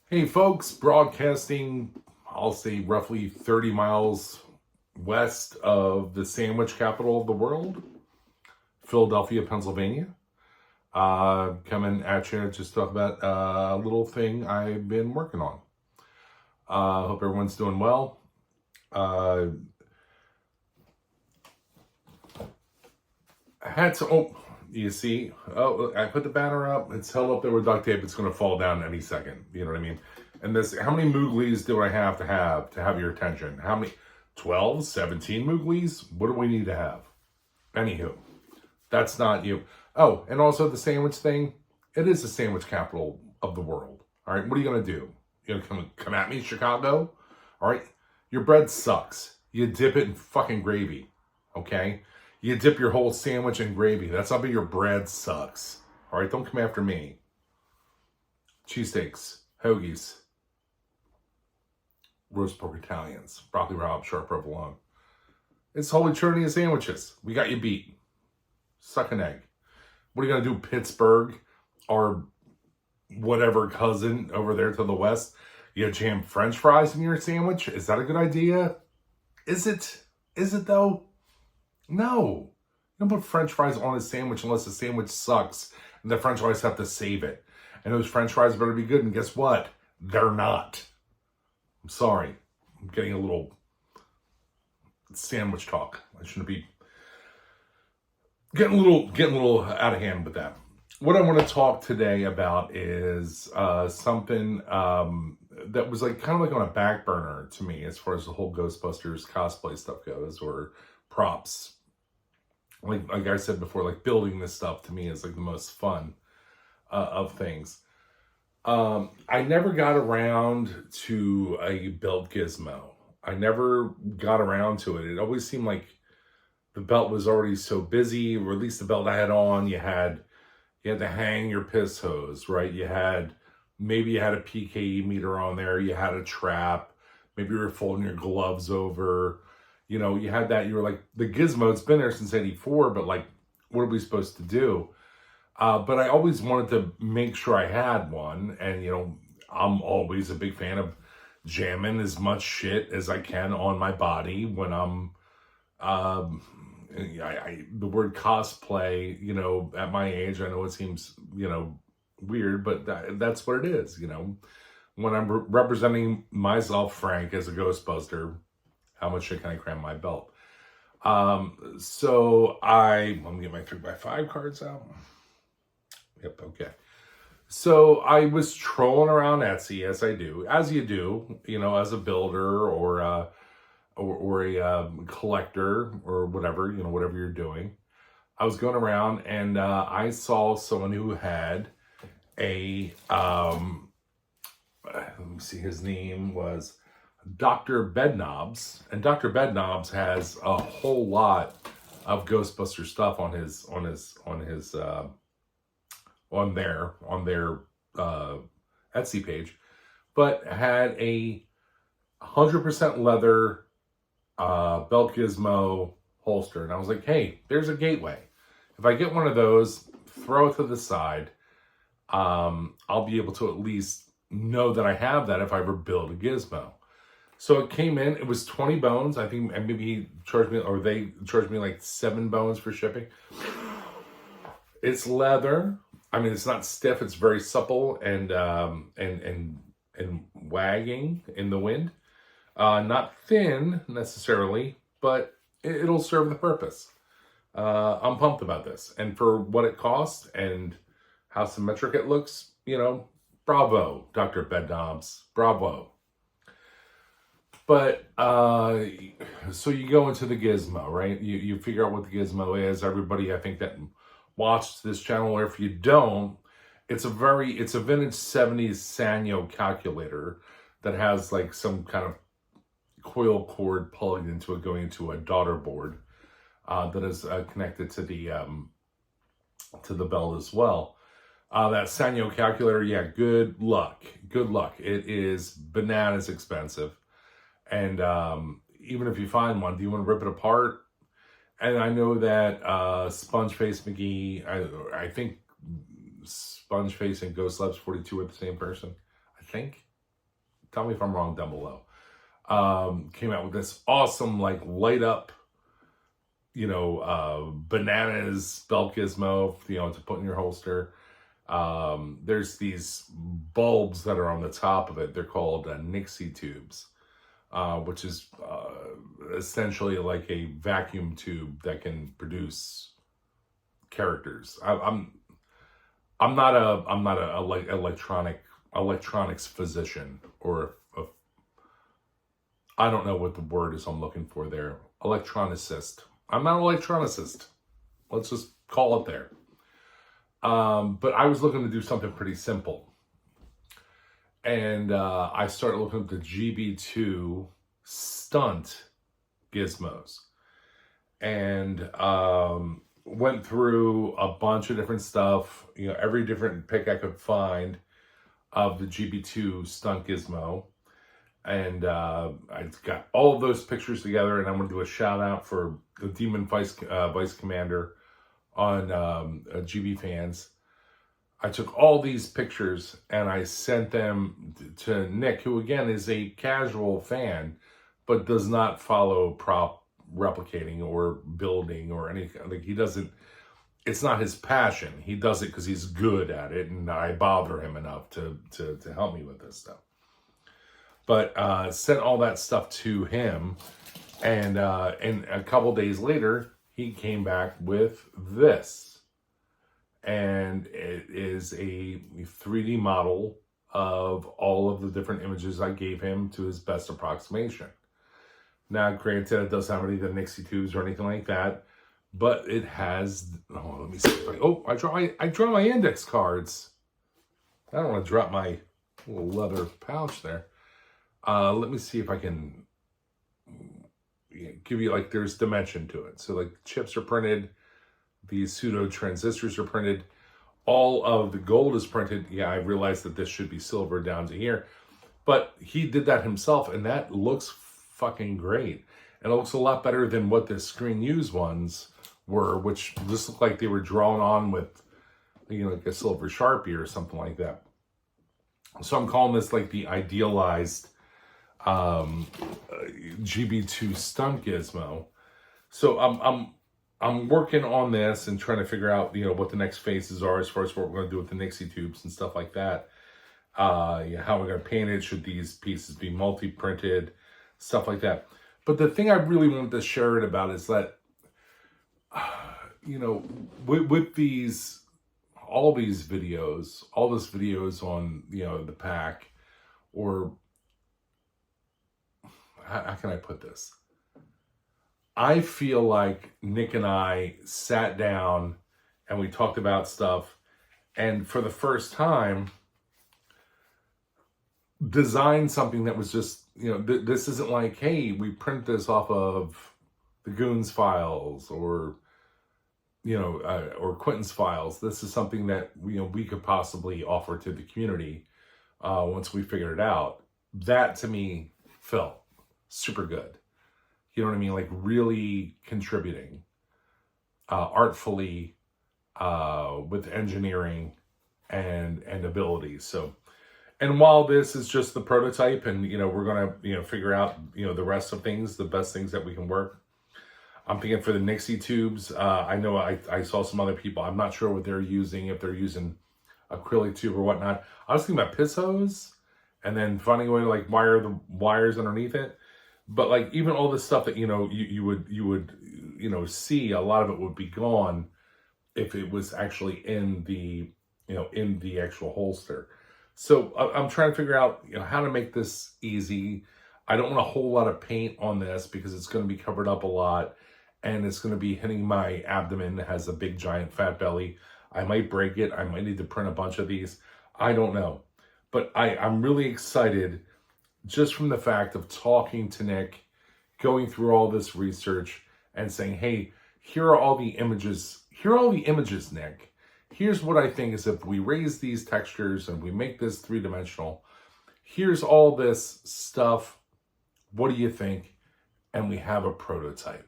Hey folks, broadcasting, I'll say roughly 30 miles west of the sandwich capital of the world, Philadelphia, Pennsylvania. Coming at you just talk about a little thing I've been working on. Hope everyone's doing well. I had to, you see, I put the banner up, it's held up there with duct tape, it's going to fall down any second, you know what I mean? And this, how many Mooglies do I have to have your attention? How many? 12, 17 Mooglies? What do we need to have? Anywho, that's not you. Oh, and also the sandwich thing, it is the sandwich capital of the world. All right, what are you going to do? You going to come at me, Chicago? All right, your bread sucks. You dip it in fucking gravy, okay? You dip your whole sandwich in gravy. That's how big your bread sucks. All right, don't come after me. Cheesesteaks, hoagies, roast pork Italians, broccoli rabe, sharp provolone. It's holy trinity of sandwiches. We got you beat. Suck an egg. What are you going to do, Pittsburgh? Or whatever cousin over there to the west? You jam French fries in your sandwich? Is that a good idea? Is it? Is it though? No. You don't put French fries on a sandwich unless the sandwich sucks and the French fries have to save it. And those French fries better be good. And guess what? They're not. I'm sorry. I'm getting a little sandwich talk. I shouldn't be getting a little out of hand with that. What I want to talk today about is something that was like kind of like on a back burner to me as far as the whole Ghostbusters cosplay stuff goes, or props. Like I said before, like building this stuff to me is like the most fun of things. I never got around to a Belt Gizmo. I never got around to it. It always seemed like the belt was already so busy, or at least the belt I had on, you had to hang your piss hose, right? Maybe you had a PKE meter on there, you had a trap, maybe you were folding your gloves over, you know, you had that, you were like, the Gizmo, it's been there since 84, but like, what are we supposed to do? But I always wanted to make sure I had one, and you know, I'm always a big fan of jamming as much shit as I can on my body when I'm, the word cosplay, you know, at my age, I know it seems, you know, weird, but that's what it is, you know. When I'm representing myself, Frank, as a Ghostbuster, how much shit can I cram my belt? So let me get my 3x5 cards out. Yep, okay. So I was trolling around Etsy, as you do, you know, as a builder or a collector or whatever, you know, whatever you're doing. I was going around and I saw someone who had a, let me see, his name was Dr. Bedknobs, and Dr. Bedknobs has a whole lot of Ghostbuster stuff on their Etsy page, but had a 100% leather Belt Gizmo holster. And I was like, hey, there's a gateway. If I get one of those, throw it to the side, I'll be able to at least know that I have that if I ever build a Gizmo. So it came in, it was 20 bones. I think maybe he charged me, or they charged me like 7 bones for shipping. It's leather. I mean, it's not stiff, it's very supple and wagging in the wind. Not thin necessarily, but it'll serve the purpose. I'm pumped about this. And for what it costs and how symmetric it looks, you know, bravo, Dr. Bedknobs, bravo. But, so you go into the Gizmo, right? You figure out what the Gizmo is. Everybody, I think, that watched this channel, or if you don't, it's a vintage 70s Sanyo calculator that has like some kind of coil cord plugged into it, going into a daughter board that is connected to the belt as well. That Sanyo calculator, yeah, good luck. It is bananas expensive, and even if you find one, do you want to rip it apart? And I know that Spongeface McGee, I think Spongeface and Ghost Labs 42 are the same person, I think. Tell me if I'm wrong down below. Came out with this awesome, like, light up, bananas Belt Gizmo, to put in your holster. There's these bulbs that are on the top of it. They're called Nixie tubes, which is essentially like a vacuum tube that can produce characters. I'm not a like electronics physician, or I don't know what the word is I'm looking for there. Electronicist. I'm not an electronicist. Let's just call it there. But I was looking to do something pretty simple. And I started looking at the GB2 stunt gizmos. And went through a bunch of different stuff, every different pick I could find of the GB2 stunt gizmo. And I got all of those pictures together, and I'm going to do a shout out for the Demon Vice Commander on GB Fans. I took all these pictures and I sent them to Nick, who again is a casual fan, but does not follow prop replicating or building or anything. Like, he doesn't, it's not his passion. He does it because he's good at it, and I bother him enough to help me with this stuff. But sent all that stuff to him, and a couple days later, he came back with this. And it is a 3D model of all of the different images I gave him to his best approximation. Now, granted, it doesn't have any of the Nixie tubes or anything like that, but it has, let me see. I draw my index cards. I don't want to drop my little leather pouch there. Let me see if I can give you, like, there's dimension to it. So, like, chips are printed. These pseudo transistors are printed. All of the gold is printed. Yeah, I realized that this should be silver down to here. But he did that himself, and that looks fucking great. And it looks a lot better than what the Screen Use ones were, which just looked like they were drawn on with, like a silver Sharpie or something like that. So I'm calling this like the idealized GB2 stunt gizmo. So I'm working on this and trying to figure out, what the next phases are as far as what we're going to do with the Nixie tubes and stuff like that. How we're going to paint it. Should these pieces be multi-printed? Stuff like that. But the thing I really wanted to share it about is that, with these, all this videos on, the pack, or how can I put this? I feel like Nick and I sat down and we talked about stuff, and for the first time, designed something that was just, this isn't like, hey, we print this off of the Goons files or Quentin's files. This is something that we could possibly offer to the community once we figured it out. That to me felt super good. You know what I mean? Like, really contributing artfully with engineering and abilities. So, and while this is just the prototype, and we're gonna figure out the rest of things, the best things that we can work. I'm thinking for the Nixie tubes. I know I saw some other people. I'm not sure what they're using, if they're using acrylic tube or whatnot. I was thinking about piss hose, and then finding a way to like wire the wires underneath it. But like, even all this stuff that you would see, a lot of it would be gone if it was actually in the in the actual holster. So I'm trying to figure out how to make this easy. I don't want a whole lot of paint on this because it's going to be covered up a lot, and it's going to be hitting my abdomen. It has a big giant fat belly. I might break it. I might need to print a bunch of these. I don't know, but I'm really excited. Just from the fact of talking to Nick, going through all this research and saying, hey, here are all the images. Here are all the images, Nick. Here's what I think is if we raise these textures and we make this three-dimensional, here's all this stuff. What do you think? And we have a prototype.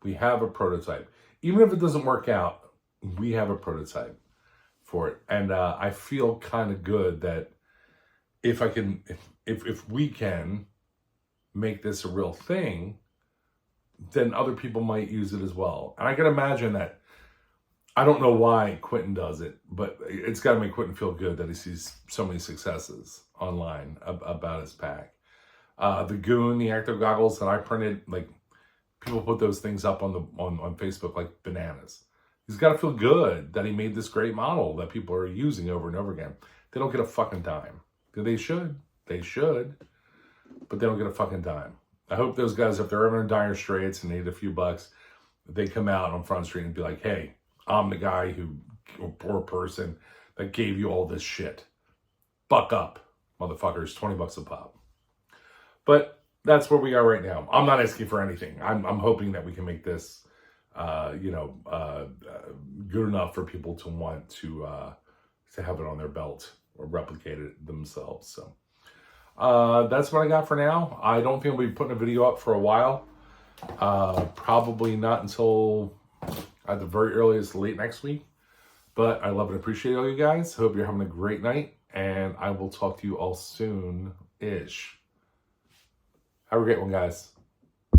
We have a prototype. Even if it doesn't work out, we have a prototype for it. And I feel kind of good that if if we can make this a real thing, then other people might use it as well. And I can imagine that, I don't know why Quentin does it, but it's got to make Quentin feel good that he sees so many successes online about his pack. The Goon, the active goggles that I printed, like, people put those things up on Facebook like bananas. He's got to feel good that he made this great model that people are using over and over again. They don't get a fucking dime. They should, but they don't get a fucking dime. I hope those guys, if they're ever in dire straits and need a few bucks, they come out on Front Street and be like, hey, I'm the guy or poor person that gave you all this shit. Buck up, motherfuckers, 20 bucks a pop. But that's where we are right now. I'm not asking for anything. I'm hoping that we can make this, good enough for people to want to have it on their belt or replicate it themselves. So that's what I got for now. I don't think we'll be putting a video up for a while. Probably not until at the very earliest late next week. But I love and appreciate all you guys. Hope you're having a great night. And I will talk to you all soon-ish. Have a great one, guys.